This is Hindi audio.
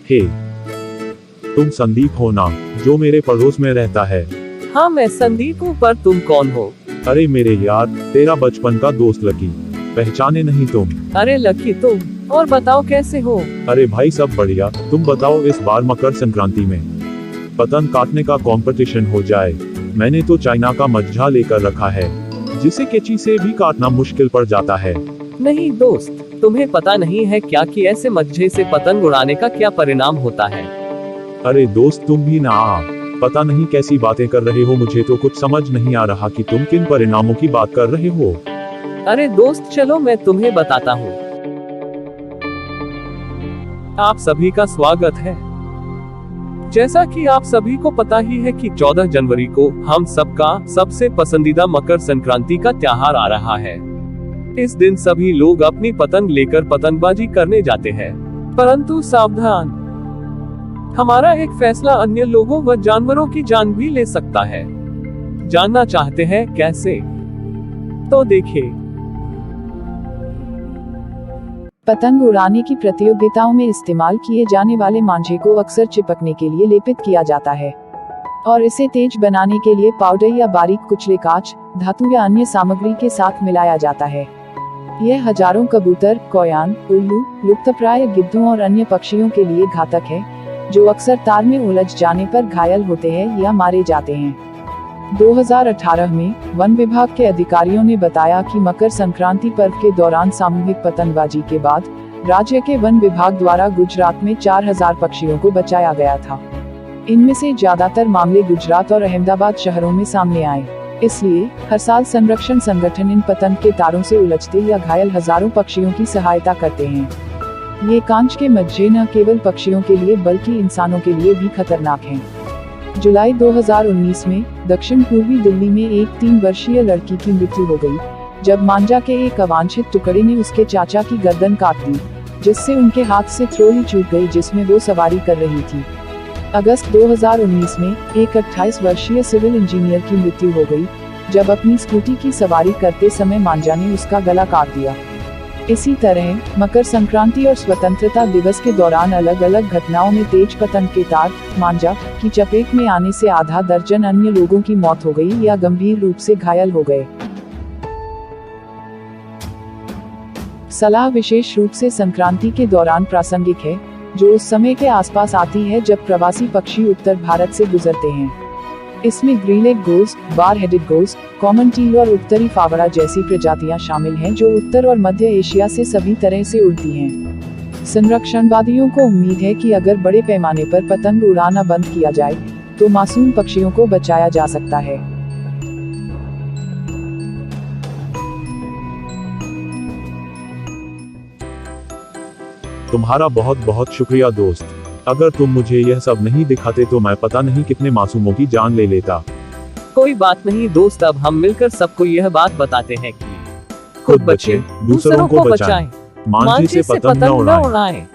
हे, तुम संदीप हो ना, जो मेरे पड़ोस में रहता है? हाँ मैं संदीप हूँ, पर तुम कौन हो? अरे मेरे यार, तेरा बचपन का दोस्त लकी। पहचाने नहीं तुम? अरे लकी तुम, और बताओ कैसे हो? अरे भाई सब बढ़िया। तुम बताओ, इस बार मकर संक्रांति में पतंग काटने का कंपटीशन हो जाए। मैंने तो चाइना का मज्झा लेकर रखा है, जिसे कैंची से भी काटना मुश्किल पड़ जाता है। नहीं दोस्त, तुम्हें पता नहीं है क्या कि ऐसे मज्झे से पतंग उड़ाने का क्या परिणाम होता है? अरे दोस्त तुम भी ना पता नहीं कैसी बातें कर रहे हो। मुझे तो कुछ समझ नहीं आ रहा कि तुम किन परिणामों की बात कर रहे हो। अरे दोस्त चलो मैं तुम्हें बताता हूँ। आप सभी का स्वागत है। जैसा कि आप सभी को पता ही है कि 14 जनवरी को हम सबका सबसे पसंदीदा मकर संक्रांति का त्योहार आ रहा है। इस दिन सभी लोग अपनी पतंग लेकर पतंगबाजी करने जाते हैं। परंतु सावधान, हमारा एक फैसला अन्य लोगों व जानवरों की जान भी ले सकता है। जानना चाहते हैं कैसे? तो देखिए। पतंग उड़ाने की प्रतियोगिताओं में इस्तेमाल किए जाने वाले मांझे को अक्सर चिपकने के लिए लेपित किया जाता है और इसे तेज बनाने के लिए पाउडर या बारीक कुचले कांच, धातु या अन्य सामग्री के साथ मिलाया जाता है। यह हजारों कबूतर, कोयान, उल्लू, लुप्तप्राय गिद्धों और अन्य पक्षियों के लिए घातक है, जो अक्सर तार में उलझ जाने पर घायल होते हैं या मारे जाते हैं। 2018 में वन विभाग के अधिकारियों ने बताया कि मकर संक्रांति पर्व के दौरान सामूहिक पतंगबाजी के बाद राज्य के वन विभाग द्वारा गुजरात में 4000 पक्षियों को बचाया गया था। इनमें से ज्यादातर मामले गुजरात और अहमदाबाद शहरों में सामने आए। इसलिए हर साल संरक्षण संगठन इन पतंग के तारों से उलझते या घायल हजारों पक्षियों की सहायता करते हैं। ये कांच के मज्जे न केवल पक्षियों के लिए बल्कि इंसानों के लिए भी खतरनाक हैं। जुलाई 2019 में दक्षिण पूर्वी दिल्ली में एक 3 वर्षीय लड़की की मृत्यु हो गई, जब मांझा के एक अवांछित टुकड़े ने उसके चाचा की गर्दन काट दी, जिससे उनके हाथ से ट्रॉली छूट गई जिसमें वो सवारी कर रही थी। अगस्त 2019 में एक 28 वर्षीय सिविल इंजीनियर की मृत्यु हो गई, जब अपनी स्कूटी की सवारी करते समय मांझा ने उसका गला काट दिया। इसी तरह मकर संक्रांति और स्वतंत्रता दिवस के दौरान अलग अलग घटनाओं में तेज पतंग के तार, मांझा की चपेट में आने से आधा दर्जन अन्य लोगों की मौत हो गई या गंभीर रूप से घायल हो गए। सलाह विशेष रूप से संक्रांति के दौरान प्रासंगिक है, जो उस समय के आसपास आती है जब प्रवासी पक्षी उत्तर भारत से गुजरते हैं। इसमें greylag goose, bar headed goose, common teal और उत्तरी फावड़ा जैसी प्रजातियां शामिल हैं, जो उत्तर और मध्य एशिया से सभी तरह से उड़ती हैं। संरक्षणवादियों को उम्मीद है कि अगर बड़े पैमाने पर पतंग उड़ाना बंद किया जाए, तो मासूम पक्षियों को बचाया जा सकता है। तुम्हारा बहुत बहुत शुक्रिया दोस्त। अगर तुम मुझे यह सब नहीं दिखाते तो मैं पता नहीं कितने मासूमों की जान ले लेता। कोई बात नहीं दोस्त, अब हम मिलकर सबको यह बात बताते हैं कि खुद बचे, दूसरों को बचाएं, मांझे से पतंग न उड़ाएं।